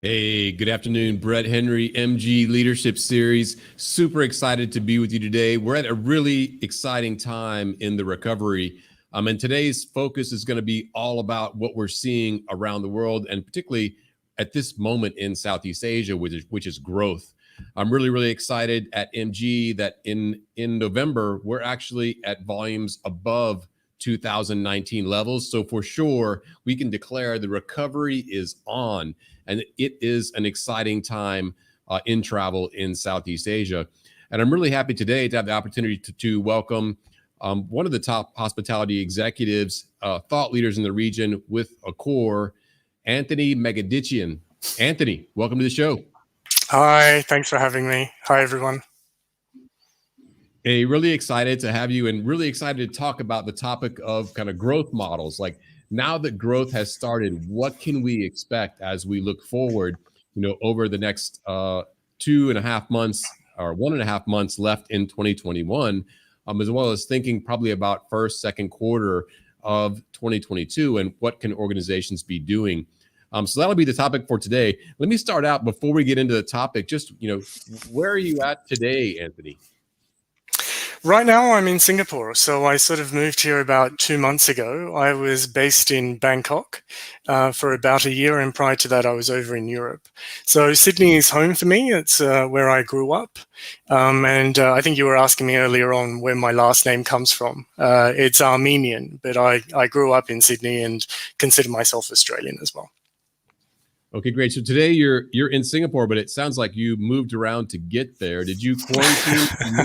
Hey, good afternoon, Brett Henry, MG Leadership Series. Super excited to be with you today. We're at a really exciting time in the recovery. And today's focus is going to be all about what we're seeing around the world, and particularly at this moment in Southeast Asia, which is growth. I'm really excited at MG that in November, we're actually at volumes above 2019 levels. So for sure, we can declare the recovery is on. And it is an exciting time in travel in Southeast Asia. And I'm really happy today to have the opportunity to welcome one of the top hospitality executives, thought leaders in the region with Accor, Anthony Megadichian. Anthony, welcome to the show. Hi, thanks for having me. Hi, everyone. Hey, really excited to have you and really excited to talk about the topic of kind of growth models. Like now that growth has started, what can we expect as we look forward, over the next 2.5 months or 1.5 months left in 2021, as well as thinking probably about first, second quarter of 2022 and what can organizations be doing. So that'll be the topic for today. Let me start out before we get into the topic. Just, where are you at today, Anthony? Right now, I'm in Singapore. So I sort of moved here about 2 months ago. I was based in Bangkok for about a year, and prior to that, I was over in Europe. So Sydney is home for me. It's where I grew up. And I think you were asking me earlier on where my last name comes from. It's Armenian, but I grew up in Sydney and consider myself Australian as well. Okay, great. So today you're in Singapore, but it sounds like you moved around to get there. Did you quarantine?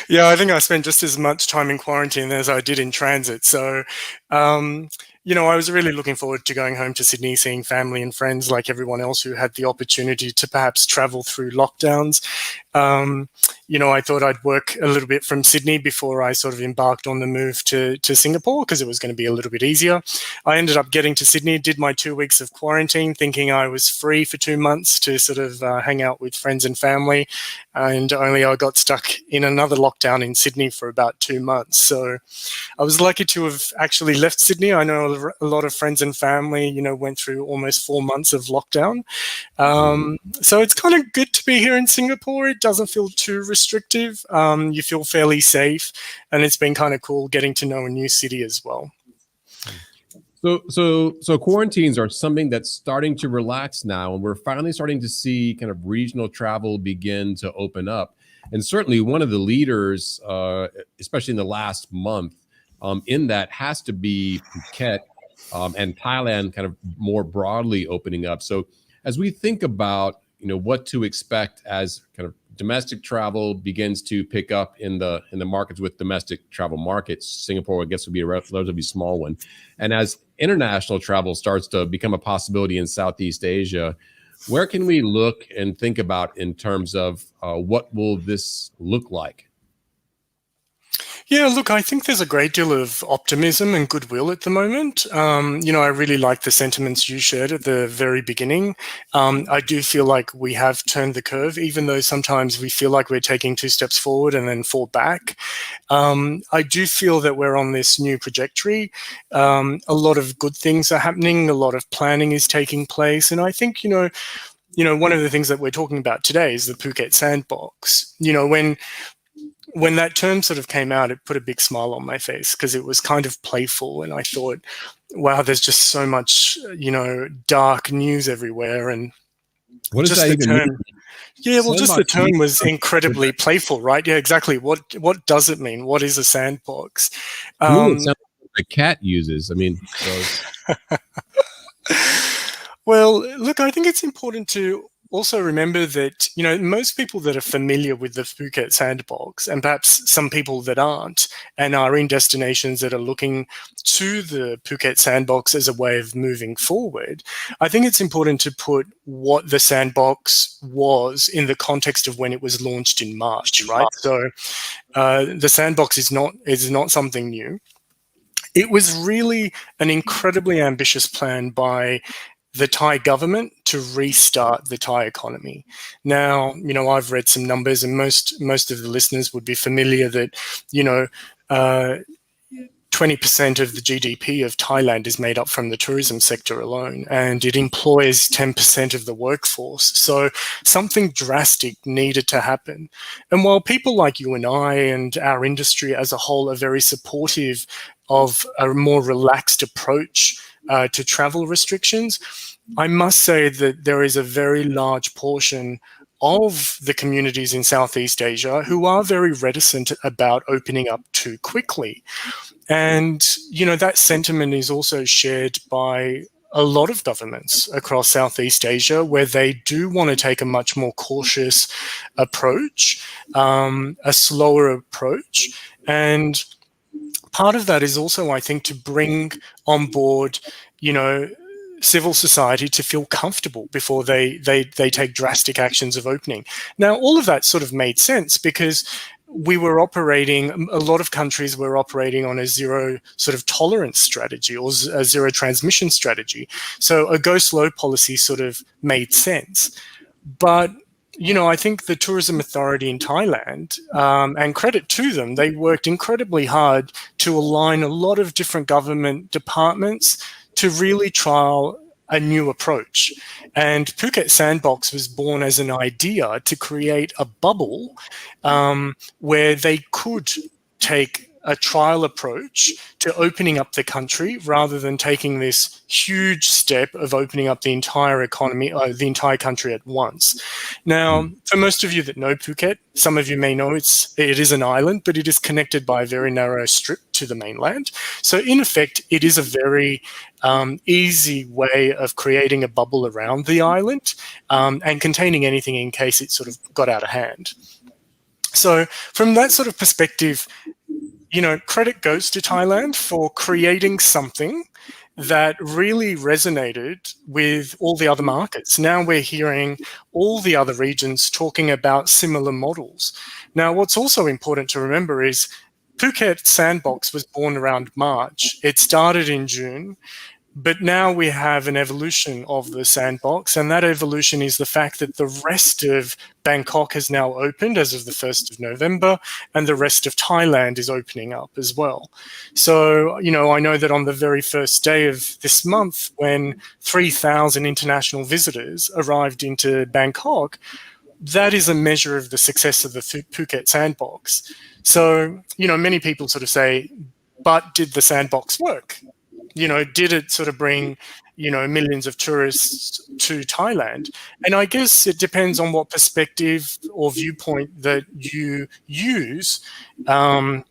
Yeah, I think I spent just as much time in quarantine as I did in transit. So, I was really looking forward to going home to Sydney, seeing family and friends like everyone else who had the opportunity to perhaps travel through lockdowns. I thought I'd work a little bit from Sydney before I sort of embarked on the move to Singapore because it was going to be a little bit easier. I ended up getting to Sydney, did my 2 weeks of quarantine, thinking I was free for 2 months to sort of hang out with friends and family. And only I got stuck in another lockdown in Sydney for about 2 months. So I was lucky to have actually left Sydney. I know a lot of friends and family, went through almost 4 months of lockdown. So it's kind of good to be here in Singapore. It doesn't feel too restrictive. You feel fairly safe, and it's been kind of cool getting to know a new city as well. So quarantines are something that's starting to relax now, and we're finally starting to see kind of regional travel begin to open up. And certainly one of the leaders, especially in the last month, in that has to be Phuket and Thailand kind of more broadly opening up. So as we think about, what to expect as kind of domestic travel begins to pick up in the markets with domestic travel markets, Singapore, I guess, would be a relatively small one. And as international travel starts to become a possibility in Southeast Asia, where can we look and think about in terms of what will this look like? Yeah, look, I think there's a great deal of optimism and goodwill at the moment. I really like the sentiments you shared at the very beginning. I do feel like we have turned the curve, even though sometimes we feel like we're taking 2 steps forward and then fall back. I do feel that we're on this new trajectory. A lot of good things are happening. A lot of planning is taking place. And I think, one of the things that we're talking about today is the Phuket Sandbox. When that term sort of came out, it put a big smile on my face because it was kind of playful. And I thought, wow, there's just so much, dark news everywhere. And what does that even mean? Yeah, well, just the term was incredibly playful, right? Yeah, exactly. What does it mean? What is a sandbox? It sounds like a cat uses. I mean, well, look, I think it's important to also remember that, most people that are familiar with the Phuket Sandbox, and perhaps some people that aren't, and are in destinations that are looking to the Phuket Sandbox as a way of moving forward, I think it's important to put what the Sandbox was in the context of when it was launched in March, right? So the Sandbox is not something new. It was really an incredibly ambitious plan by the Thai government to restart the Thai economy. Now, I've read some numbers, and most of the listeners would be familiar that, 20 20% of the GDP of Thailand is made up from the tourism sector alone, and it employs 10% of the workforce. So something drastic needed to happen. And while people like you and I and our industry as a whole are very supportive of a more relaxed approach to travel restrictions, I must say that there is a very large portion of the communities in Southeast Asia who are very reticent about opening up too quickly. And, you know, that sentiment is also shared by a lot of governments across Southeast Asia, where they do want to take a much more cautious approach, a slower approach. And part of that is also, I think, to bring on board, you know, civil society to feel comfortable before they take drastic actions of opening. Now, all of that sort of made sense because we were operating, a lot of countries were operating on a zero sort of tolerance strategy or a zero transmission strategy. So a go slow policy sort of made sense. But you know, I think the Tourism Authority in Thailand, and credit to them, they worked incredibly hard to align a lot of different government departments to really trial a new approach. And Phuket Sandbox was born as an idea to create a bubble where they could take a trial approach to opening up the country rather than taking this huge step of opening up the entire economy, the entire country at once. Now, for most of you that know Phuket, some of you may know it is an island, but it is connected by a very narrow strip to the mainland. So in effect, it is a very easy way of creating a bubble around the island and containing anything in case it sort of got out of hand. So from that sort of perspective, you know, credit goes to Thailand for creating something that really resonated with all the other markets. Now we're hearing all the other regions talking about similar models. Now, what's also important to remember is Phuket Sandbox was born around March. It started in June. But now we have an evolution of the sandbox, and that evolution is the fact that the rest of Bangkok has now opened as of the 1st of November, and the rest of Thailand is opening up as well. So, you know, I know that on the very first day of this month, when 3,000 international visitors arrived into Bangkok, that is a measure of the success of the Phuket Sandbox. So, you know, many people sort of say, but did the sandbox work? You know, did it sort of bring, you know, millions of tourists to Thailand? And I guess it depends on what perspective or viewpoint that you use to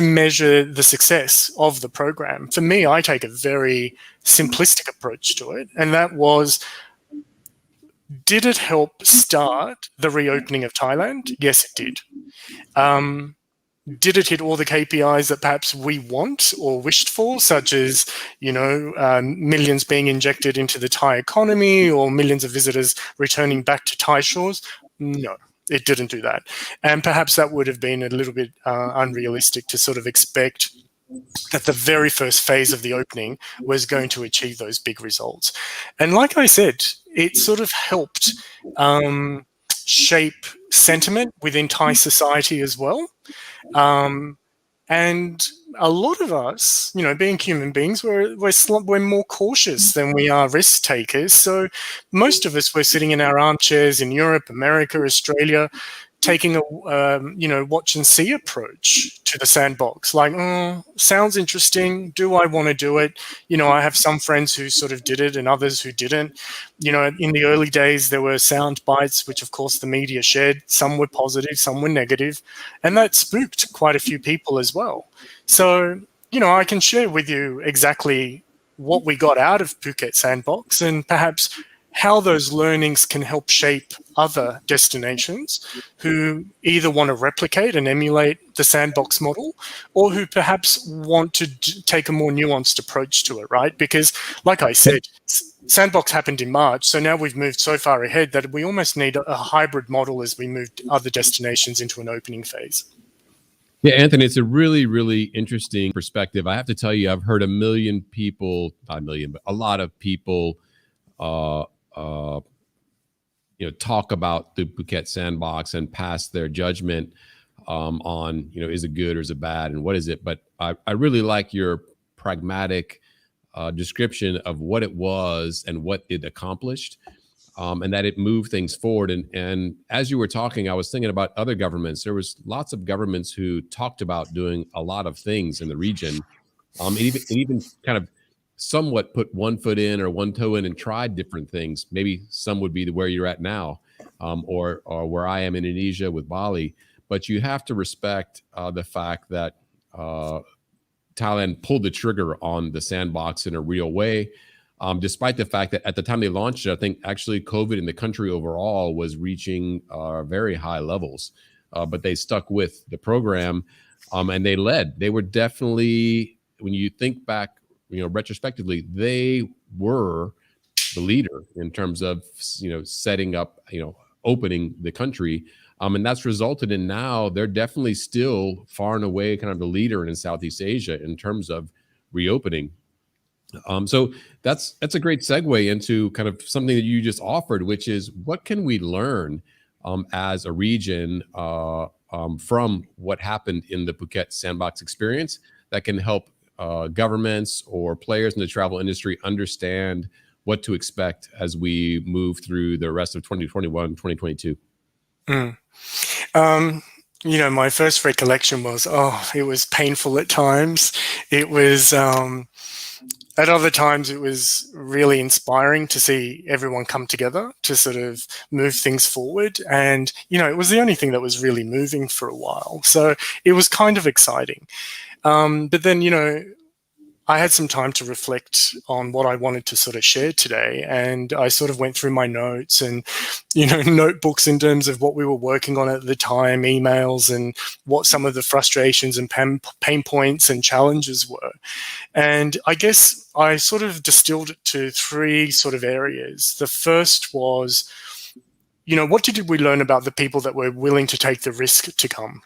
measure the success of the program. For me, I take a very simplistic approach to it, and that was, did it help start the reopening of Thailand? Yes, it did. Did it hit all the KPIs that perhaps we want or wished for, such as, you know, millions being injected into the Thai economy or millions of visitors returning back to Thai shores? No, it didn't do that. And perhaps that would have been a little bit unrealistic to sort of expect that the very first phase of the opening was going to achieve those big results. And like I said, it sort of helped shape sentiment within Thai society as well. And a lot of us, you know, being human beings, we're more cautious than we are risk takers. So most of us were sitting in our armchairs in Europe, America, Australia, taking a you know, watch and see approach to the sandbox. Like, sounds interesting. Do I want to do it? You know, I have some friends who sort of did it and others who didn't. You know, in the early days, there were sound bites, which of course the media shared. Some were positive, some were negative, and that spooked quite a few people as well. So, you know, I can share with you exactly what we got out of Phuket Sandbox and perhaps how those learnings can help shape other destinations who either want to replicate and emulate the sandbox model or who perhaps want to take a more nuanced approach to it, right? Because like I said, sandbox happened in March, so now we've moved so far ahead that we almost need a hybrid model as we move other destinations into an opening phase. Yeah, Anthony, it's a really, really interesting perspective. I have to tell you, I've heard a million people, not a million, but a lot of people you know, talk about the Phuket Sandbox and pass their judgment on, is it good or is it bad and what is it? But I really like your pragmatic description of what it was and what it accomplished, and that it moved things forward. And as you were talking, I was thinking about other governments. There was lots of governments who talked about doing a lot of things in the region. It even kind of somewhat put one foot in or one toe in and tried different things. Maybe some would be where you're at now, or where I am in Indonesia with Bali. But you have to respect the fact that Thailand pulled the trigger on the sandbox in a real way, despite the fact that at the time they launched it, I think actually COVID in the country overall was reaching very high levels. But they stuck with the program, and they led. They were definitely, when you think back, retrospectively, they were the leader in terms of, setting up, opening the country. And that's resulted in now they're definitely still far and away kind of the leader in Southeast Asia in terms of reopening. So that's a great segue into kind of something that you just offered, which is what can we learn as a region from what happened in the Phuket Sandbox experience that can help governments or players in the travel industry understand what to expect as we move through the rest of 2021, 2022. My first recollection was, it was painful at times. It was, at other times, it was really inspiring to see everyone come together to sort of move things forward. And, it was the only thing that was really moving for a while. So it was kind of exciting. But then, I had some time to reflect on what I wanted to sort of share today. And I sort of went through my notes and, notebooks in terms of what we were working on at the time, emails, and what some of the frustrations and pain points and challenges were. And I guess I sort of distilled it to three sort of areas. The first was, what did we learn about the people that were willing to take the risk to come?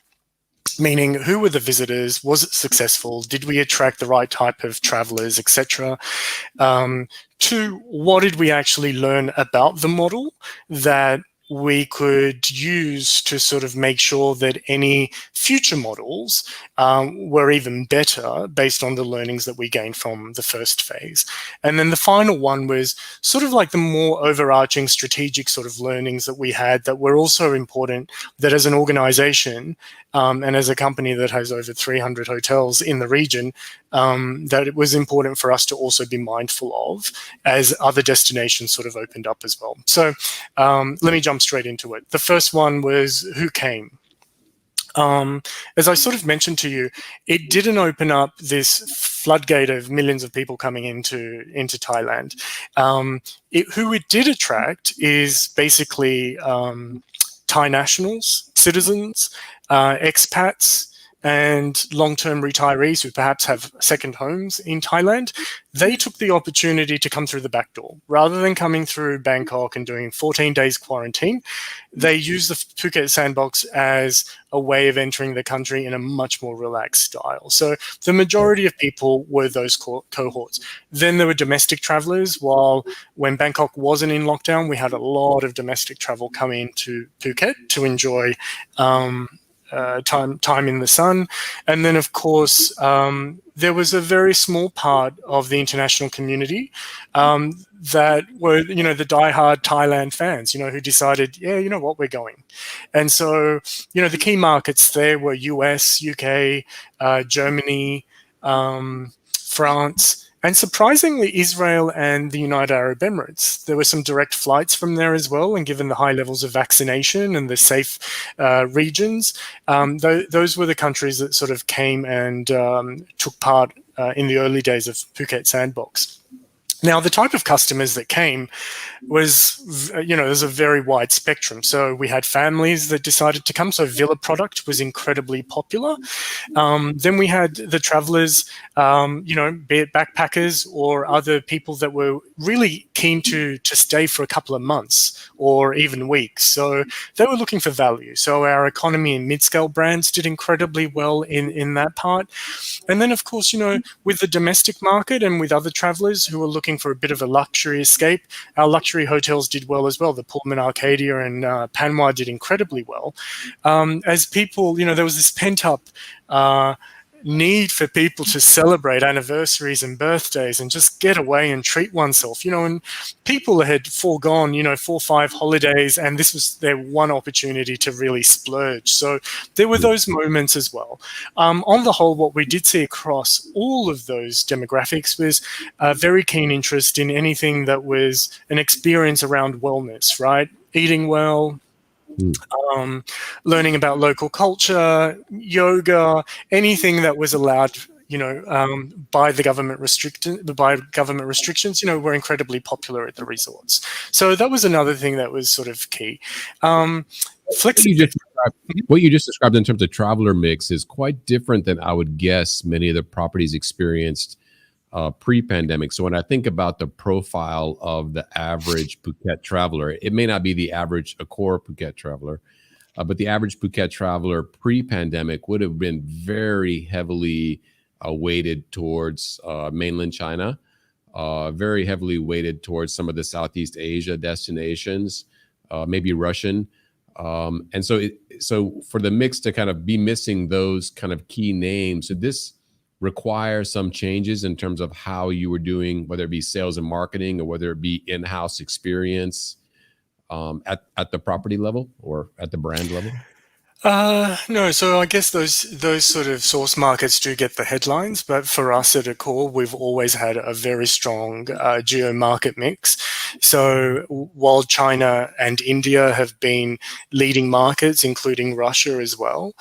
Meaning, who were the visitors? Was it successful? Did we attract the right type of travelers, etc.? Two, what did we actually learn about the model that we could use to sort of make sure that any future models were even better based on the learnings that we gained from the first phase. And then the final one was sort of like the more overarching strategic sort of learnings that we had that were also important, that as an organization and as a company that has over 300 hotels in the region, that it was important for us to also be mindful of as other destinations sort of opened up as well. So let me jump straight into it. The first one was who came. As I sort of mentioned to you, it didn't open up this floodgate of millions of people coming into Thailand. Who it did attract is basically Thai nationals, citizens, expats, and long-term retirees who perhaps have second homes in Thailand. They took the opportunity to come through the back door. Rather than coming through Bangkok and doing 14 days quarantine, they used the Phuket Sandbox as a way of entering the country in a much more relaxed style. So the majority of people were those cohorts. Then there were domestic travelers. While when Bangkok wasn't in lockdown, we had a lot of domestic travel come into Phuket to enjoy time in the sun. And then, of course, there was a very small part of the international community that were, the diehard Thailand fans, who decided, what, we're going. And so, the key markets there were US, UK, Germany, France, and surprisingly, Israel and the United Arab Emirates. There were some direct flights from there as well, and given the high levels of vaccination and the safe regions, those were the countries that sort of came and took part in the early days of Phuket Sandbox. Now, the type of customers that came was, there's a very wide spectrum. So we had families that decided to come. So villa product was incredibly popular. Then we had the travelers, be it backpackers or other people that were really keen to stay for a couple of months or even weeks. So they were looking for value. So our economy and mid-scale brands did incredibly well in that part. And then, of course, with the domestic market and with other travelers who were looking looking for a bit of a luxury escape, our luxury hotels did well as well. The Pullman Arcadia and Panwa did incredibly well. As people, there was this pent-up need for people to celebrate anniversaries and birthdays and just get away and treat oneself, and people had foregone, 4 or 5 holidays, and this was their one opportunity to really splurge. So there were those moments as well. On the whole, what we did see across all of those demographics was a very keen interest in anything that was an experience around wellness, right? Eating well, learning about local culture, yoga, anything that was allowed, by government restrictions, were incredibly popular at the resorts. So that was another thing that was sort of key. Flexibility. What you just described in terms of traveler mix is quite different than I would guess many of the properties experienced pre-pandemic. So when I think about the profile of the average Phuket traveler, it may not be the average Accor Phuket traveler, but the average Phuket traveler pre-pandemic would have been very heavily weighted towards mainland China, very heavily weighted towards some of the Southeast Asia destinations, maybe Russian. And so for the mix to kind of be missing those kind of key names, so this require some changes in terms of how you were doing, whether it be sales and marketing or whether it be in-house experience at the property level or at the brand level? No, so I guess those sort of source markets do get the headlines, but for us at Accor, we've always had a very strong geo market mix. So while China and India have been leading markets, including Russia as well,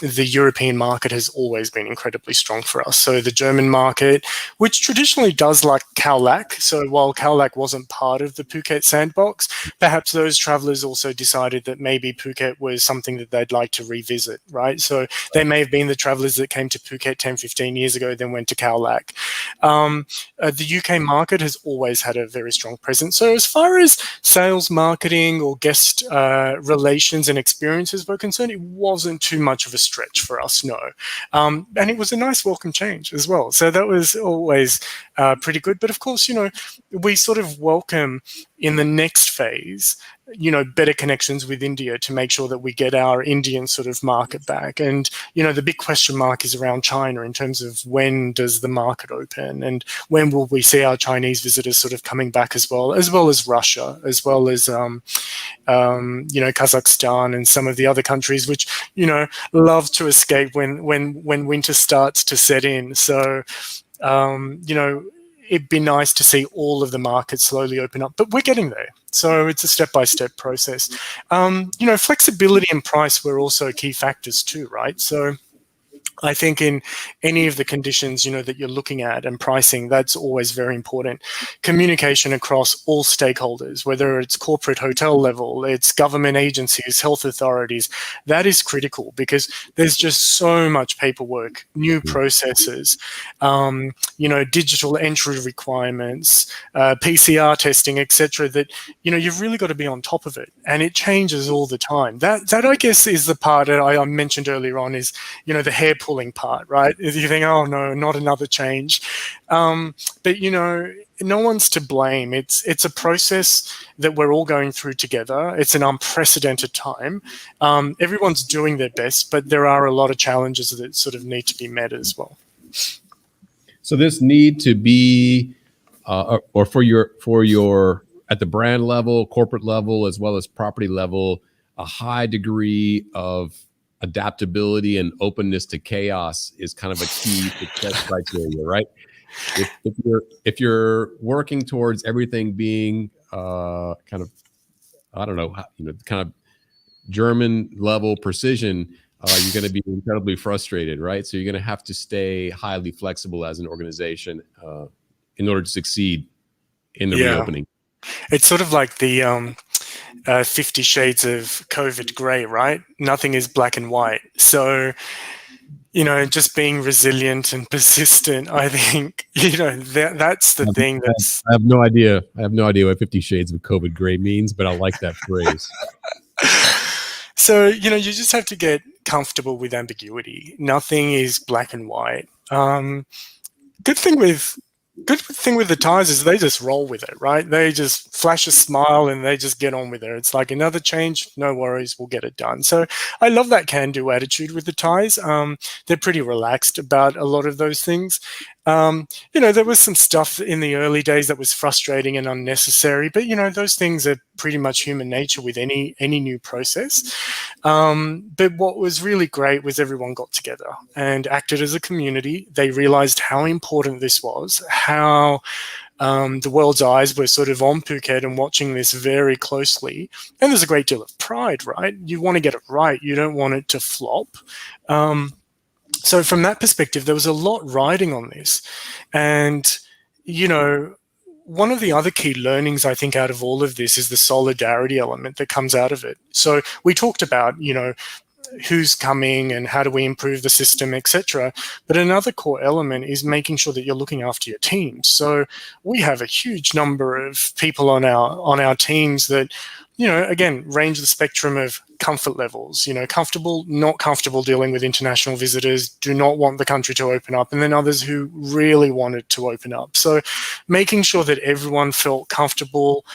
the European market has always been incredibly strong for us. So the German market, which traditionally does like Khao Lak, so while Khao Lak wasn't part of the Phuket sandbox, perhaps those travelers also decided that maybe Phuket was something that they'd like to revisit, right? So they may have been the travelers that came to Phuket 10, 15 years ago, then went to Khao Lak. The UK market has always had a very strong presence. So as far as sales, marketing, or guest relations and experiences were concerned, it wasn't too much of a stretch for us, no. And it was a nice welcome change as well. So that was always pretty good. But of course, we sort of welcome in the next phase, better connections with India to make sure that we get our Indian sort of market back. And, the big question mark is around China in terms of when does the market open and when will we see our Chinese visitors sort of coming back as well as Russia, as well as, Kazakhstan and some of the other countries, which, love to escape when winter starts to set in. So, it'd be nice to see all of the markets slowly open up, but we're getting there. So it's a step-by-step process. Flexibility and price were also key factors too, right? So I think in any of the conditions, that you're looking at and pricing, that's always very important. Communication across all stakeholders, whether it's corporate hotel level, it's government agencies, health authorities, that is critical because there's just so much paperwork, new processes, digital entry requirements, PCR testing, etc. that, you've really got to be on top of it. And it changes all the time. That I guess is the part that I mentioned earlier on is, the hair pulling part, right? Is you think, oh no, not another change. But no one's to blame. It's a process that we're all going through together. It's an unprecedented time. Everyone's doing their best, but there are a lot of challenges that sort of need to be met as well. So this need to be, or for your at the brand level, corporate level, as well as property level, a high degree of adaptability and openness to chaos is kind of a key success criteria, right? If you're working towards everything being kind of, I don't know, kind of German level precision, you're going to be incredibly frustrated, right? So you're going to have to stay highly flexible as an organization in order to succeed in the reopening. It's sort of like the 50 Shades of COVID grey, right? Nothing is black and white. So, just being resilient and persistent, I think, that's the thing that's... I have no idea. I have no idea what 50 Shades of COVID grey means, but I like that phrase. So, you just have to get comfortable with ambiguity. Nothing is black and white. Good thing with good thing with the ties is they just roll with it, right? They just flash a smile and they just get on with it. It's like another change, no worries, we'll get it done. So I love that can-do attitude with the ties. They're pretty relaxed about a lot of those things. There was some stuff in the early days that was frustrating and unnecessary, but those things are pretty much human nature with any new process. But what was really great was everyone got together and acted as a community. They realized how important this was, how the world's eyes were sort of on Phuket and watching this very closely. And there's a great deal of pride, right? You want to get it right. You don't want it to flop. So from that perspective, there was a lot riding on this. And, one of the other key learnings, I think, out of all of this is the solidarity element that comes out of it. So we talked about, who's coming and how do we improve the system, etc. But another core element is making sure that you're looking after your teams. So we have a huge number of people on our teams that, again, range the spectrum of comfort levels, comfortable, not comfortable dealing with international visitors, do not want the country to open up, and then others who really wanted to open up. So making sure that everyone felt comfortable,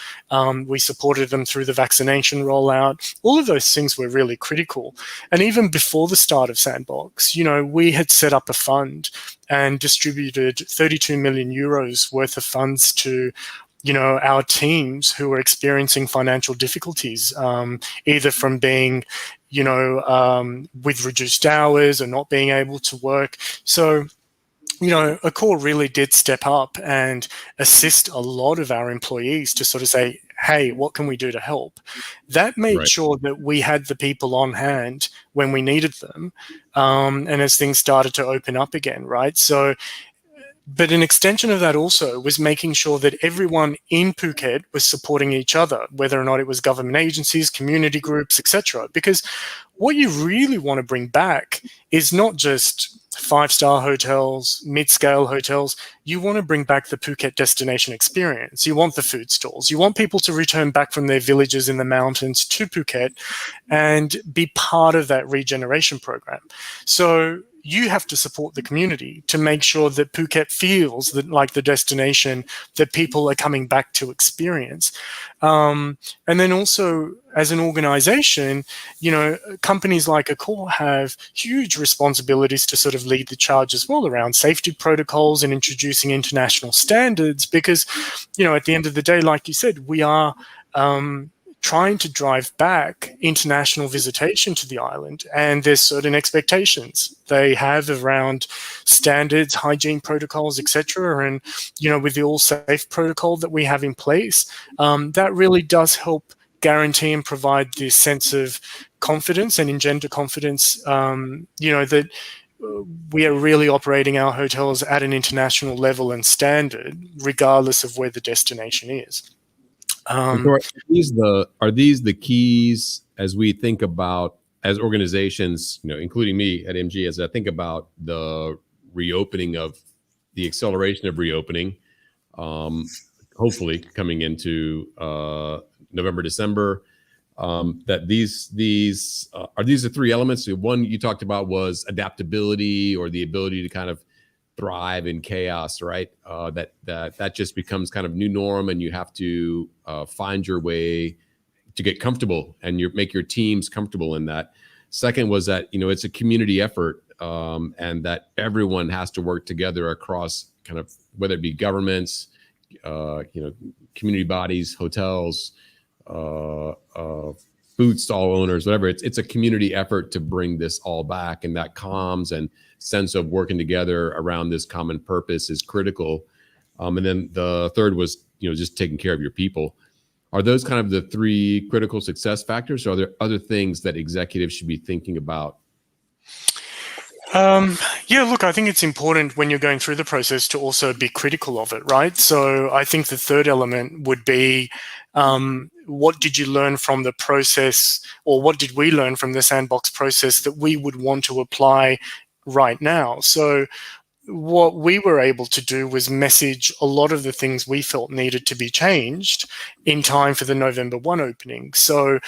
we supported them through the vaccination rollout. All of those things were really critical. And even before the start of Sandbox, we had set up a fund and distributed 32 million euros worth of funds to our teams who were experiencing financial difficulties, either from being, with reduced hours or not being able to work. So, Accor really did step up and assist a lot of our employees to sort of say, hey, what can we do to help? That made sure that we had the people on hand when we needed them, and as things started to open up again, right? So, but an extension of that also was making sure that everyone in Phuket was supporting each other, whether or not it was government agencies, community groups, etc. Because what you really want to bring back is not just five-star hotels, mid-scale hotels. You want to bring back the Phuket destination experience. You want the food stalls. You want people to return back from their villages in the mountains to Phuket and be part of that regeneration program. So you have to support the community to make sure that Phuket feels like the destination that people are coming back to experience. And then also, as an organization, companies like Accor have huge responsibilities to sort of lead the charge as well around safety protocols and introducing international standards because, at the end of the day, like you said, we are trying to drive back international visitation to the island, and there's certain expectations they have around standards, hygiene protocols, etc. And with the All Safe protocol that we have in place, that really does help guarantee and provide this sense of confidence and engender confidence. That we are really operating our hotels at an international level and standard, regardless of where the destination is. So are these the keys as we think about, as organizations, including me at MG, as I think about the reopening of the acceleration of reopening, hopefully coming into November, December, that these are these the three elements? One you talked about was adaptability, or the ability to kind of thrive in chaos, right? That just becomes kind of new norm, and you have to find your way to get comfortable and make your teams comfortable in that. Second was that it's a community effort, and that everyone has to work together across kind of, whether it be governments, community bodies, hotels, food stall owners, whatever. It's a community effort to bring this all back, and that comms and sense of working together around this common purpose is critical. And then the third was, just taking care of your people. Are those kind of the three critical success factors, or are there other things that executives should be thinking about? Yeah, look, I think it's important when you're going through the process to also be critical of it, right? So I think the third element would be, what did you learn from the process, or what did we learn from the Sandbox process that we would want to apply right now? So what we were able to do was message a lot of the things we felt needed to be changed in time for the November 1 opening. So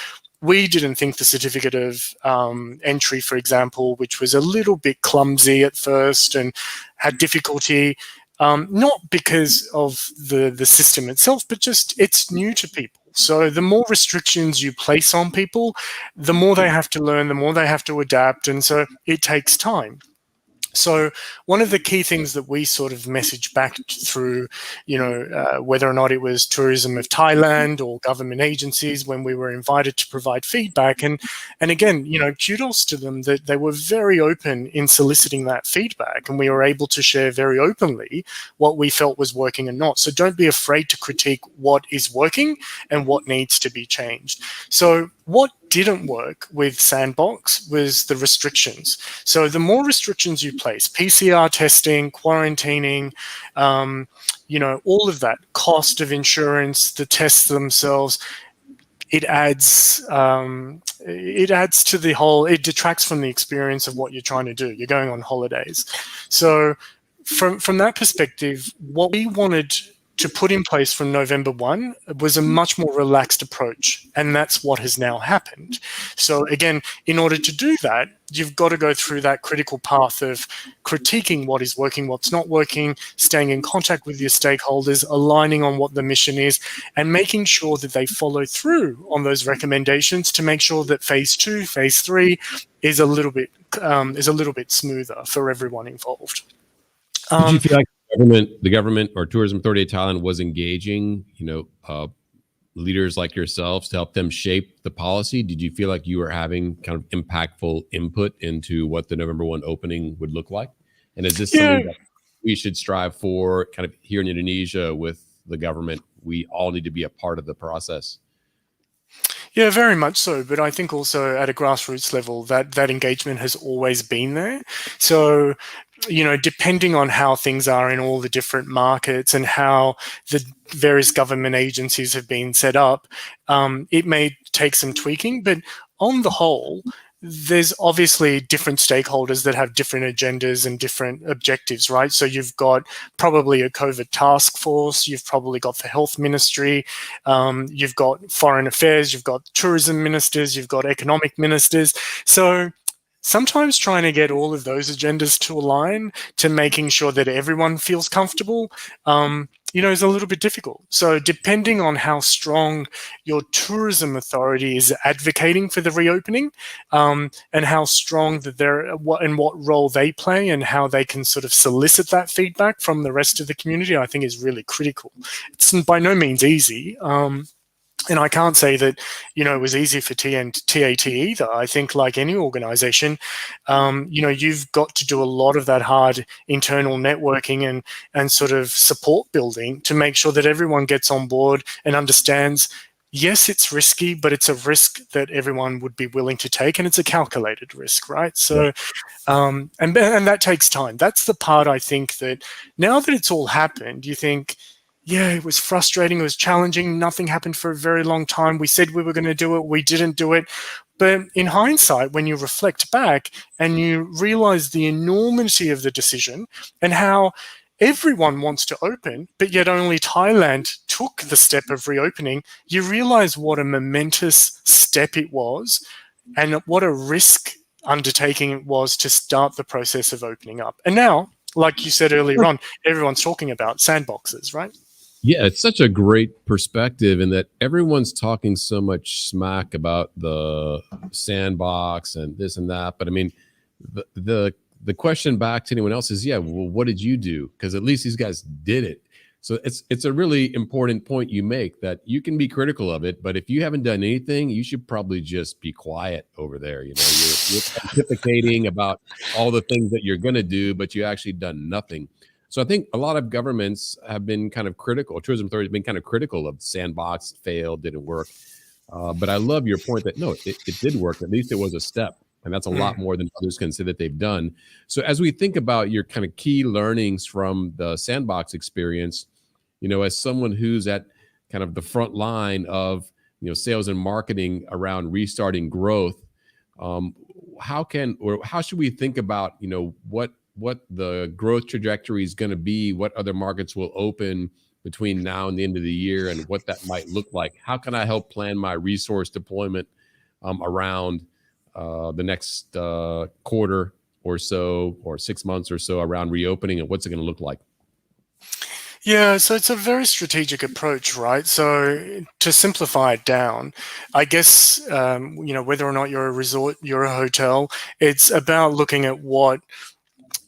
we didn't think the certificate of entry, for example, which was a little bit clumsy at first and had difficulty, not because of the system itself, but just it's new to people. So the more restrictions you place on people, the more they have to learn, the more they have to adapt, and so it takes time. So one of the key things that we sort of message back through, whether or not it was Tourism of Thailand or government agencies when we were invited to provide feedback, and again, kudos to them that they were very open in soliciting that feedback, and we were able to share very openly what we felt was working and not. So don't be afraid to critique what is working and what needs to be changed. So what didn't work with Sandbox was the restrictions. So the more restrictions you place, PCR testing, quarantining, all of that, cost of insurance, the tests themselves, it adds to the whole, it detracts from the experience of what you're trying to do. You're going on holidays. So from that perspective, what we wanted to put in place from November 1 was a much more relaxed approach, and that's what has now happened. So again, in order to do that, you've got to go through that critical path of critiquing what is working, what's not working, staying in contact with your stakeholders, aligning on what the mission is, and making sure that they follow through on those recommendations to make sure that phase 2, phase 3 is a little bit smoother for everyone involved. Did you feel like the government or Tourism Authority of Thailand was engaging, leaders like yourselves to help them shape the policy? Did you feel like you were having kind of impactful input into what the November 1 opening would look like? And is this something that we should strive for kind of here in Indonesia with the government? We all need to be a part of the process. Yeah, very much so. But I think also at a grassroots level, that engagement has always been there. So, depending on how things are in all the different markets and how the various government agencies have been set up, it may take some tweaking. But on the whole, there's obviously different stakeholders that have different agendas and different objectives, right? So you've got probably a COVID task force, you've probably got the health ministry, you've got foreign affairs, you've got tourism ministers, you've got economic ministers. So sometimes trying to get all of those agendas to align to making sure that everyone feels comfortable, is a little bit difficult. So depending on how strong your tourism authority is advocating for the reopening, and how strong that what role they play and how they can sort of solicit that feedback from the rest of the community, I think is really critical. It's by no means easy. And I can't say that, it was easy for TAT either. I think like any organization, you've got to do a lot of that hard internal networking and sort of support building to make sure that everyone gets on board and understands, yes, it's risky, but it's a risk that everyone would be willing to take, and it's a calculated risk, right? So, and that takes time. That's the part I think that now that it's all happened, you think, yeah, it was frustrating. It was challenging. Nothing happened for a very long time. We said we were going to do it. We didn't do it. But in hindsight, when you reflect back and you realize the enormity of the decision and how everyone wants to open, but yet only Thailand took the step of reopening, you realize what a momentous step it was and what a risk undertaking it was to start the process of opening up. And now, like you said earlier on, everyone's talking about sandboxes, right? Yeah, it's such a great perspective in that everyone's talking so much smack about the sandbox and this and that. But I mean, the question back to anyone else is, well, what did you do? Because at least these guys did it. So it's a really important point you make, that you can be critical of it, but if you haven't done anything, you should probably just be quiet over there. You're pontificating about all the things that you're going to do, but you actually done nothing. So I think a lot of governments have been kind of critical. Tourism Authority has been kind of critical of sandbox, failed, didn't work. But I love your point that no, it did work. At least it was a step. And that's a lot more than others can say that they've done. So as we think about your kind of key learnings from the sandbox experience, as someone who's at kind of the front line of, sales and marketing around restarting growth, how should we think about, what the growth trajectory is going to be, what other markets will open between now and the end of the year, and what that might look like? How can I help plan my resource deployment around the next quarter or so, or 6 months or so around reopening, and what's it going to look like? Yeah, so it's a very strategic approach, right? So to simplify it down, I guess whether or not you're a resort, you're a hotel, it's about looking at what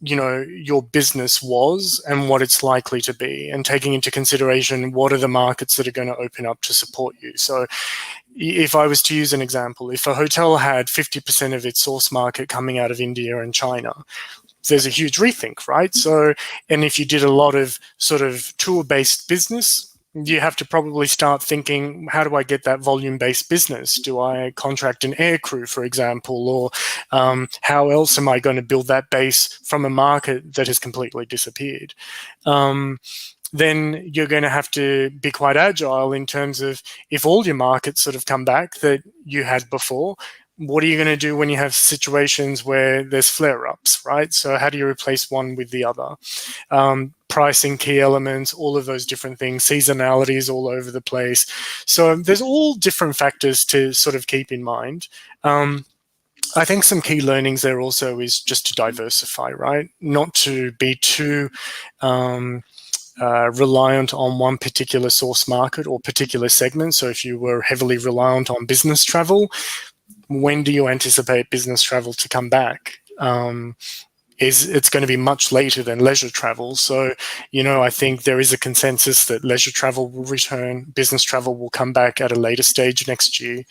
your business was and what it's likely to be, and taking into consideration what are the markets that are going to open up to support you. So if I was to use an example, if a hotel had 50% of its source market coming out of India and China, there's a huge rethink, right? So, and if you did a lot of sort of tour-based business, you have to probably start thinking, how do I get that volume-based business? Do I contract an air crew, for example, or how else am I going to build that base from a market that has completely disappeared? Then you're going to have to be quite agile in terms of, if all your markets sort of come back that you had before, what are you going to do when you have situations where there's flare-ups, right? So how do you replace one with the other? Pricing, key elements, all of those different things, seasonalities all over the place. So there's all different factors to sort of keep in mind. I think some key learnings there also is just to diversify, right? Not to be too reliant on one particular source market or particular segment. So if you were heavily reliant on business travel, when do you anticipate business travel to come back? It's going to be much later than leisure travel. So, I think there is a consensus that leisure travel will return, business travel will come back at a later stage next year.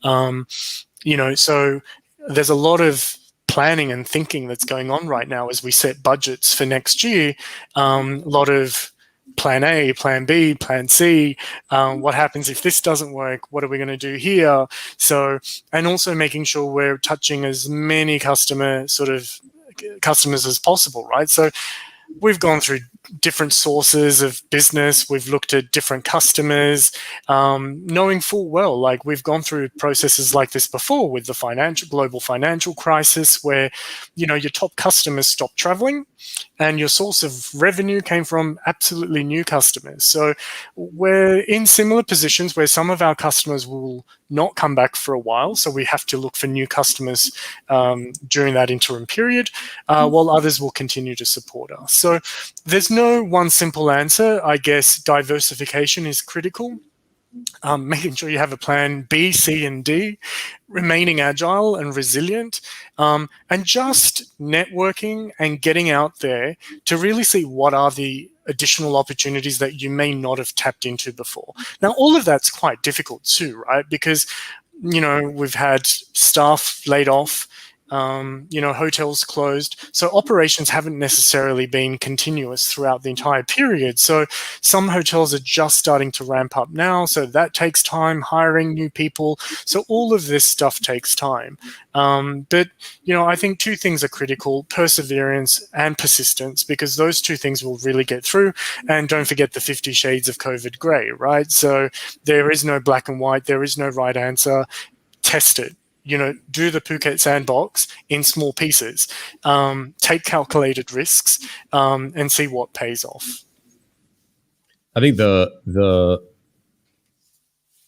So there's a lot of planning and thinking that's going on right now as we set budgets for next year. A lot of plan A, plan B, plan C. What happens if this doesn't work? What are we going to do here? So, and also making sure we're touching as many customers as possible, right? So we've gone through different sources of business. We've looked at different customers, knowing full well, like we've gone through processes like this before with the global financial crisis, where, your top customers stopped traveling and your source of revenue came from absolutely new customers. So we're in similar positions where some of our customers will not come back for a while. So we have to look for new customers during that interim period, while others will continue to support us. So there's no one simple answer. I guess diversification is critical. Making sure you have a plan B, C, and D, remaining agile and resilient, and just networking and getting out there to really see what are the additional opportunities that you may not have tapped into before. Now, all of that's quite difficult too, right? Because, we've had staff laid off, hotels closed. So operations haven't necessarily been continuous throughout the entire period. So some hotels are just starting to ramp up now. So that takes time, hiring new people. So all of this stuff takes time. But, I think two things are critical: perseverance and persistence, because those two things will really get through. And don't forget the 50 shades of COVID gray, right? So there is no black and white. There is no right answer. Test it. Do the Phuket sandbox in small pieces, take calculated risks, and see what pays off. I think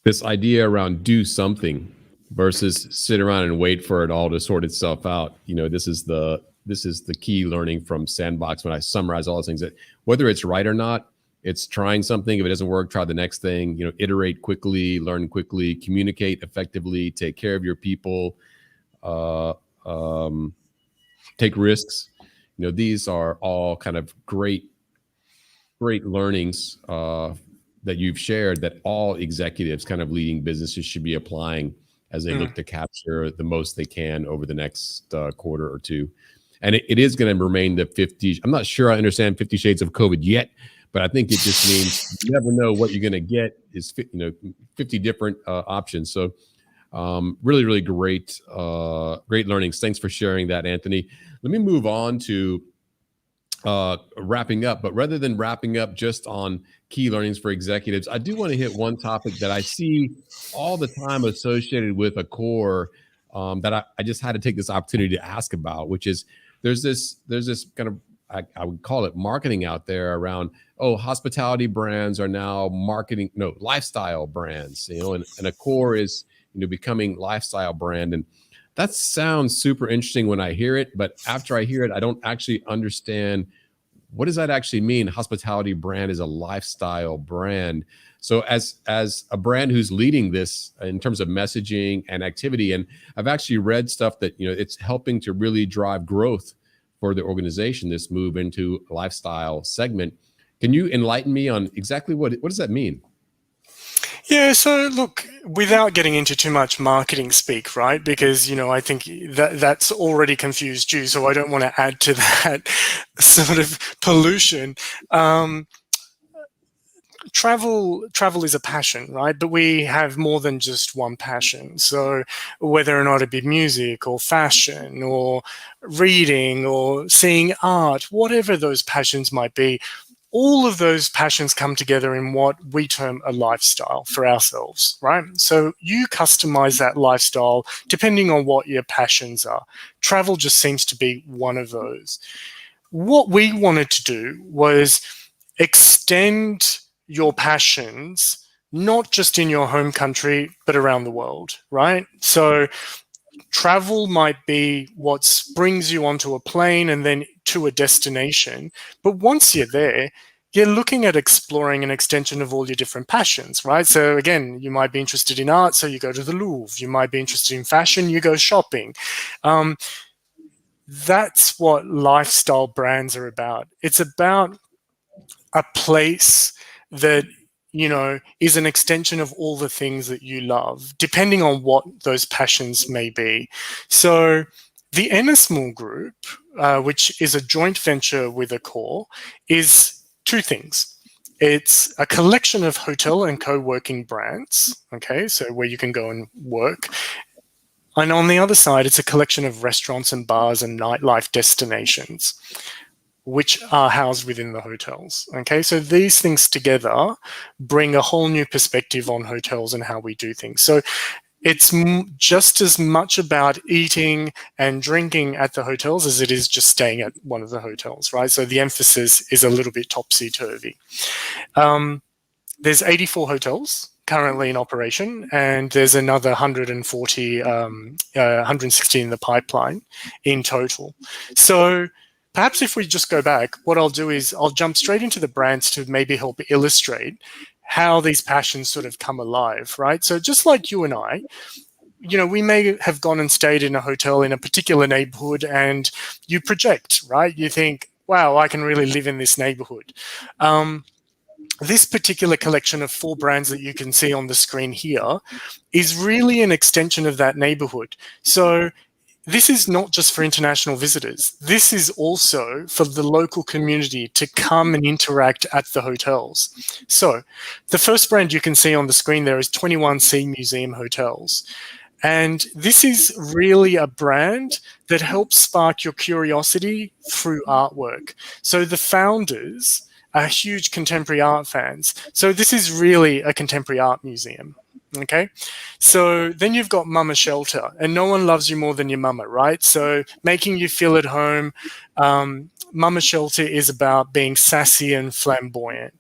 this idea around do something versus sit around and wait for it all to sort itself out. This is the key learning from Sandbox. When I summarize all those things, that whether it's right or not, it's trying something. If it doesn't work, try the next thing. Iterate quickly, learn quickly, communicate effectively, take care of your people, take risks. These are all kind of great learnings that you've shared, that all executives kind of leading businesses should be applying as they look to capture the most they can over the next quarter or two. And it is going to remain the 50. I'm not sure I understand 50 Shades of COVID yet, but I think it just means you never know what you're going to get is 50 different options. So really, really great learnings. Thanks for sharing that, Anthony. Let me move on to wrapping up. But rather than wrapping up just on key learnings for executives, I do want to hit one topic that I see all the time associated with Accor, that I just had to take this opportunity to ask about, which is there's this kind of, I would call it marketing out there around, hospitality brands are now marketing, lifestyle brands, and Accor is, becoming lifestyle brand. And that sounds super interesting when I hear it, but after I hear it, I don't actually understand what does that actually mean? Hospitality brand is a lifestyle brand. So as a brand who's leading this in terms of messaging and activity, and I've actually read stuff that, it's helping to really drive growth for the organization, this move into a lifestyle segment. Can you enlighten me on exactly what does that mean? Yeah, so look, without getting into too much marketing speak, right? Because, I think that's already confused you, so I don't want to add to that sort of pollution. Travel is a passion, right? But we have more than just one passion. So whether or not it be music or fashion or reading or seeing art, whatever those passions might be, all of those passions come together in what we term a lifestyle for ourselves, right? So you customize that lifestyle depending on what your passions are. Travel just seems to be one of those. What we wanted to do was extend your passions, not just in your home country, but around the world, right? So travel might be what brings you onto a plane and then to a destination. But once you're there, you're looking at exploring an extension of all your different passions, right? So again, you might be interested in art, so you go to the Louvre. You might be interested in fashion, you go shopping. That's what lifestyle brands are about. It's about a place that is an extension of all the things that you love, depending on what those passions may be. So the Ennismore Group, which is a joint venture with Accor, is two things. It's a collection of hotel and co-working brands, okay, so where you can go and work. And on the other side, it's a collection of restaurants and bars and nightlife destinations, which are housed within the hotels. Okay, so these things together bring a whole new perspective on hotels and how we do things. So it's just as much about eating and drinking at the hotels as it is just staying at one of the hotels, right? So the emphasis is a little bit topsy-turvy. There's 84 hotels currently in operation, and there's another 160 in the pipeline in total. So perhaps if we just go back, what I'll do is I'll jump straight into the brands to maybe help illustrate how these passions sort of come alive, right? So just like you and I, we may have gone and stayed in a hotel in a particular neighborhood and you project, right? You think, wow, I can really live in this neighborhood. This particular collection of 4 brands that you can see on the screen here is really an extension of that neighborhood. So this is not just for international visitors. This is also for the local community to come and interact at the hotels. So the first brand you can see on the screen there is 21 Sea Museum Hotels. And this is really a brand that helps spark your curiosity through artwork. So the founders are huge contemporary art fans. So this is really a contemporary art museum. Okay, so then you've got Mama Shelter, and no one loves you more than your mama, right? So making you feel at home. Mama Shelter is about being sassy and flamboyant.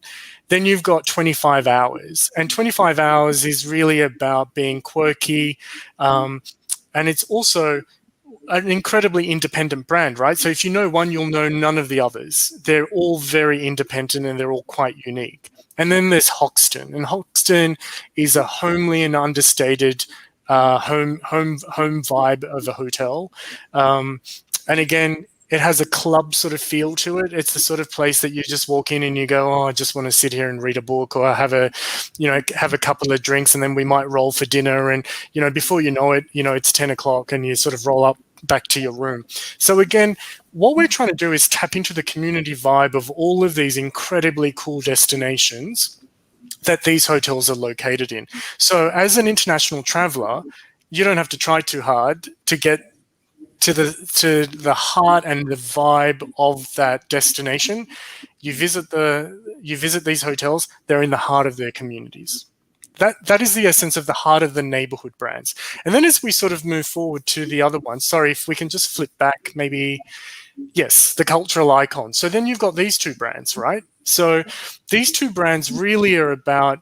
Then you've got 25 Hours, and 25 Hours is really about being quirky, and it's also an incredibly independent brand, right? So if you know one, you'll know none of the others. They're all very independent and they're all quite unique. And then there's Hoxton, and Hoxton is a homely and understated home vibe of a hotel. And again, it has a club sort of feel to it. It's the sort of place that you just walk in and you go, oh, I just want to sit here and read a book, or have a couple of drinks, and then we might roll for dinner. And, before you know it, it's 10 o'clock and you sort of roll up back to your room. So again, what we're trying to do is tap into the community vibe of all of these incredibly cool destinations that these hotels are located in. So as an international traveler, you don't have to try too hard to get to the heart and the vibe of that destination. You visit these hotels, they're in the heart of their communities. That is the essence of the heart of the neighborhood brands. And then as we sort of move forward to the other ones, sorry, if we can just flip back maybe, yes, the cultural icons. So then you've got these 2 brands, right? So these 2 brands really are about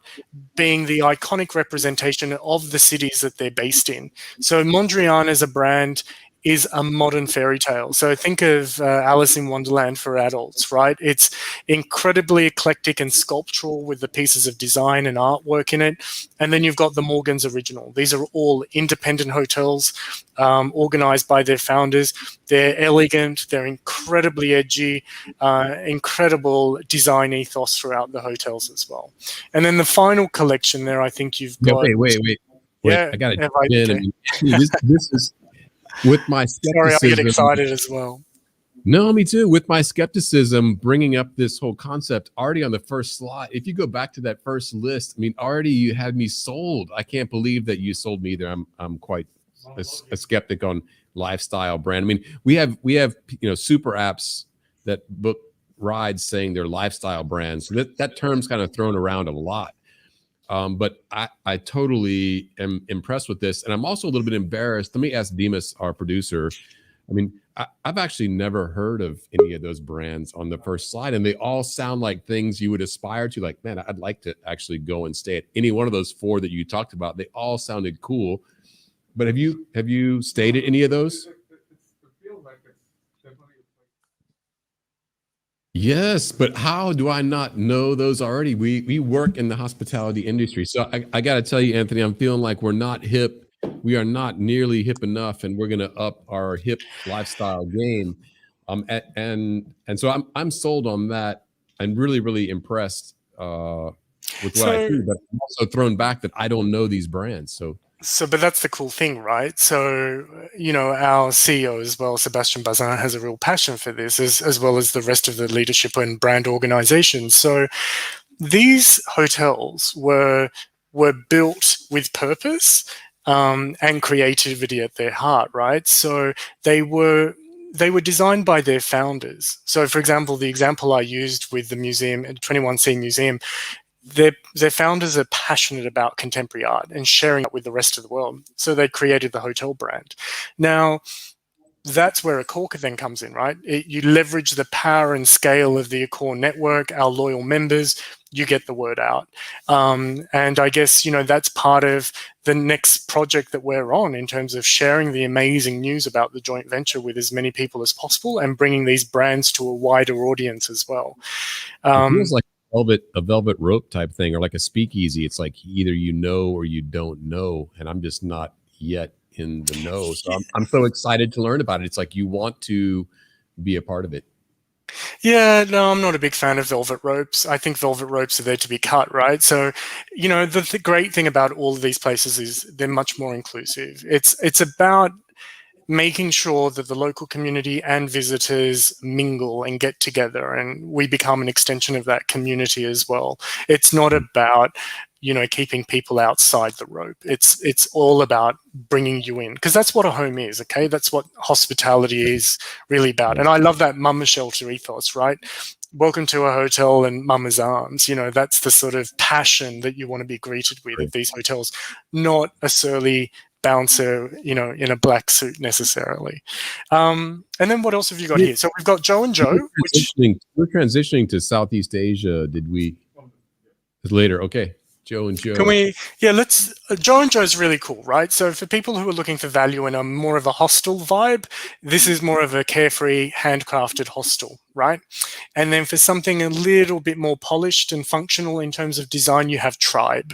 being the iconic representation of the cities that they're based in. So Mondrian as a brand is a modern fairy tale. So think of Alice in Wonderland for adults, right? It's incredibly eclectic and sculptural with the pieces of design and artwork in it. And then you've got the Morgans Original. These are all independent hotels organized by their founders. They're elegant, they're incredibly edgy, incredible design ethos throughout the hotels as well. And then the final collection there, I think you've got... Wait. Yeah, I got to okay. I mean, this is with my skepticism. Sorry, I get excited as well. No, me too. With my skepticism, bringing up this whole concept already on the first slide. If you go back to that first list, I mean, already you had me sold. I can't believe that you sold me either. I'm quite a skeptic on lifestyle brand. I mean, we have super apps that book rides saying they're lifestyle brands. So that term's kind of thrown around a lot. But I totally am impressed with this. And I'm also a little bit embarrassed. Let me ask Demas, our producer. I mean, I've actually never heard of any of those brands on the first slide. And they all sound like things you would aspire to. Like, man, I'd like to actually go and stay at any one of those 4 that you talked about. They all sounded cool. But have you stayed at any of those? Yes, but how do I not know those already? We work in the hospitality industry. So I got to tell you, Anthony, I'm feeling like we're not hip. We are not nearly hip enough, and we're going to up our hip lifestyle game. And so I'm sold on that. I'm really, really impressed with what I see, but I'm also thrown back that I don't know these brands. But that's the cool thing, right? So, our CEO as well, Sebastian Bazin, has a real passion for this, as well as the rest of the leadership and brand organizations. So these hotels were built with purpose and creativity at their heart, right? So they were designed by their founders. So, for example, the example I used with the museum, 21C Museum, their founders are passionate about contemporary art and sharing it with the rest of the world. So they created the hotel brand. Now, that's where Accor then comes in, right? You leverage the power and scale of the Accor network, our loyal members, you get the word out. And I guess, that's part of the next project that we're on in terms of sharing the amazing news about the joint venture with as many people as possible and bringing these brands to a wider audience as well. It feels like a velvet rope type thing, or like a speakeasy. It's like either you know or you don't know, and I'm just not yet in the know. So I'm so excited to learn about it. It's like you want to be a part of it. Yeah, no, I'm not a big fan of velvet ropes. I think velvet ropes are there to be cut, right? So, the great thing about all of these places is they're much more inclusive. It's about making sure that the local community and visitors mingle and get together, and we become an extension of that community as well. It's not about, keeping people outside the rope. It's all about bringing you in, because that's what a home is, okay? That's what hospitality is really about. And I love that mama shelter ethos, right? Welcome to a hotel and mama's arms. That's the sort of passion that you want to be greeted with at these hotels, not a surly bouncer, in a black suit necessarily. And then what else have you got here? So we've got Joe and Joe. We're transitioning to Southeast Asia. Did we? Later. Okay. Joe and Joe. Joe and Joe is really cool, right? So for people who are looking for value in a more of a hostel vibe, this is more of a carefree, handcrafted hostel, right? And then for something a little bit more polished and functional in terms of design, you have Tribe.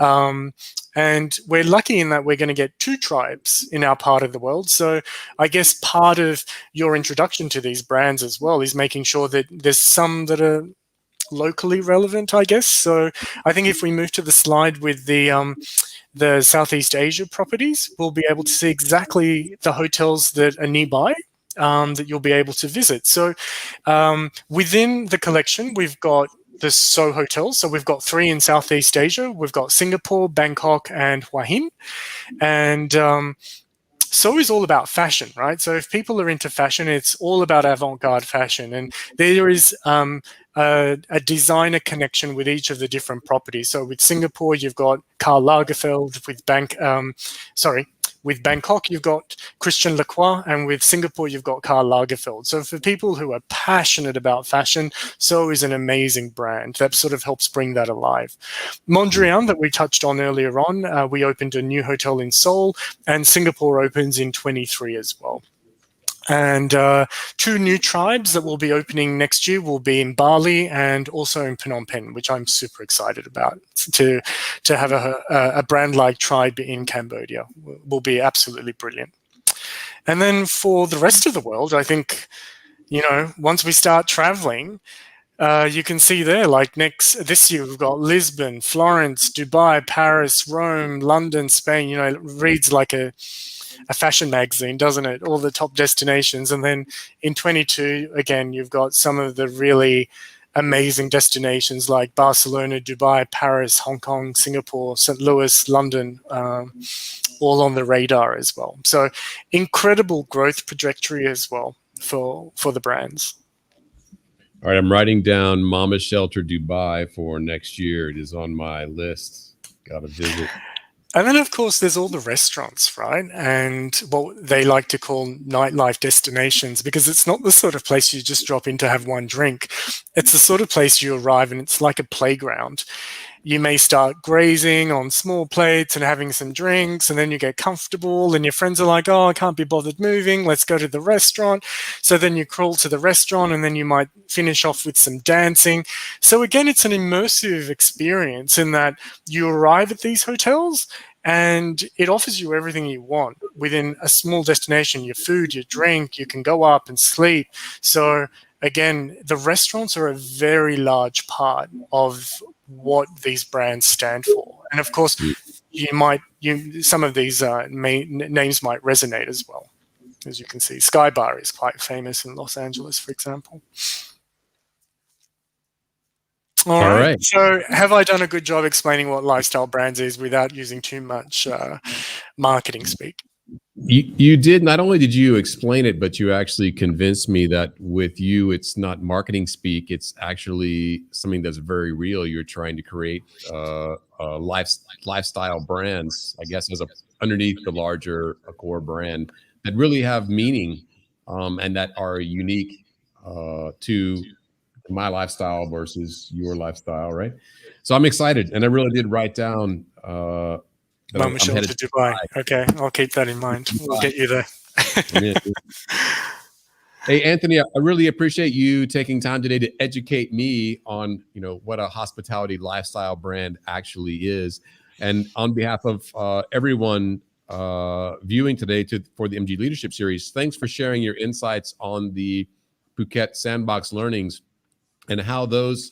And we're lucky in that we're going to get 2 tribes in our part of the world. So I guess part of your introduction to these brands as well is making sure that there's some that are locally relevant, I guess. So I think if we move to the slide with the Southeast Asia properties, we'll be able to see exactly the hotels that are nearby that you'll be able to visit. So within the collection, we've got the So hotels. So we've got 3 in Southeast Asia. We've got Singapore, Bangkok, and Hua Hin. And So is all about fashion, right? So if people are into fashion, it's all about avant-garde fashion. And there is a designer connection with each of the different properties. So with Singapore, you've got Karl Lagerfeld. With with Bangkok, you've got Christian Lacroix, and with Singapore, you've got Karl Lagerfeld. So for people who are passionate about fashion, So is an amazing brand that sort of helps bring that alive. Mondrian, that we touched on earlier on, we opened a new hotel in Seoul, and Singapore opens in 23 as well. And 2 new tribes that will be opening next year will be in Bali and also in Phnom Penh, which I'm super excited about. To have a brand like Tribe in Cambodia will be absolutely brilliant. And then for the rest of the world, I think, once we start traveling, you can see there, like this year, we've got Lisbon, Florence, Dubai, Paris, Rome, London, Spain. It reads like a fashion magazine, doesn't it? All the top destinations. And then in 22, again, you've got some of the really amazing destinations like Barcelona, Dubai, Paris, Hong Kong, Singapore, St. Louis, London, all on the radar as well. So incredible growth trajectory as well for the brands. All right, I'm writing down Mama Shelter Dubai for next year. It is on my list. Got to visit. And then, of course, there's all the restaurants, right? And what they like to call nightlife destinations, because it's not the sort of place you just drop in to have one drink. It's the sort of place you arrive and it's like a playground. You may start grazing on small plates and having some drinks, and then you get comfortable and your friends are like, oh, I can't be bothered moving. Let's go to the restaurant. So then you crawl to the restaurant and then you might finish off with some dancing. So again, it's an immersive experience in that you arrive at these hotels and it offers you everything you want within a small destination, your food, your drink, you can go up and sleep. So again, the restaurants are a very large part of what these brands stand for. And of course, some of these names might resonate as well. As you can see, Sky Bar is quite famous in Los Angeles, for example. All right. So have I done a good job explaining what lifestyle brands is without using too much marketing speak? You did. Not only did you explain it, but you actually convinced me that with you, it's not marketing speak. It's actually something that's very real. You're trying to create lifestyle brands, I guess, underneath the larger Accor brand that really have meaning and that are unique to my lifestyle versus your lifestyle, right? So I'm excited, and I really did write down. Mama Shelter Dubai. Okay, I'll keep that in mind. We'll get you there. Hey, Anthony, I really appreciate you taking time today to educate me on, what a hospitality lifestyle brand actually is. And on behalf of everyone viewing today for the MG Leadership Series, thanks for sharing your insights on the Phuket Sandbox learnings and how those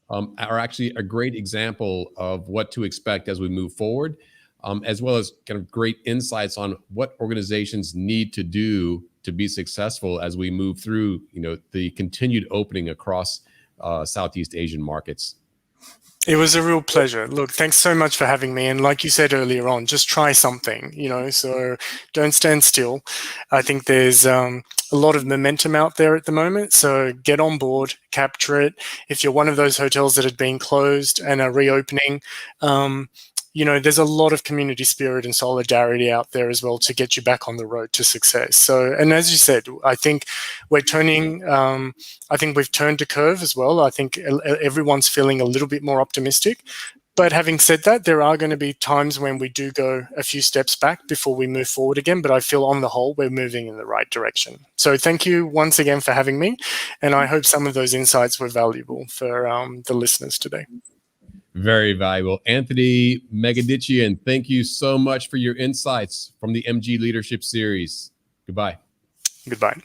are actually a great example of what to expect as we move forward. As well as kind of great insights on what organizations need to do to be successful as we move through, the continued opening across Southeast Asian markets. It was a real pleasure. Look, thanks so much for having me. And like you said earlier on, just try something, so don't stand still. I think there's a lot of momentum out there at the moment. So get on board, capture it. If you're one of those hotels that had been closed and are reopening, there's a lot of community spirit and solidarity out there as well to get you back on the road to success. So, and as you said, I think we've turned the curve as well. I think everyone's feeling a little bit more optimistic. But having said that, there are going to be times when we do go a few steps back before we move forward again. But I feel on the whole, we're moving in the right direction. So thank you once again for having me. And I hope some of those insights were valuable for the listeners today. Very valuable. Anthony Megadichian, thank you so much for your insights from the MG Leadership Series. Goodbye. Goodbye.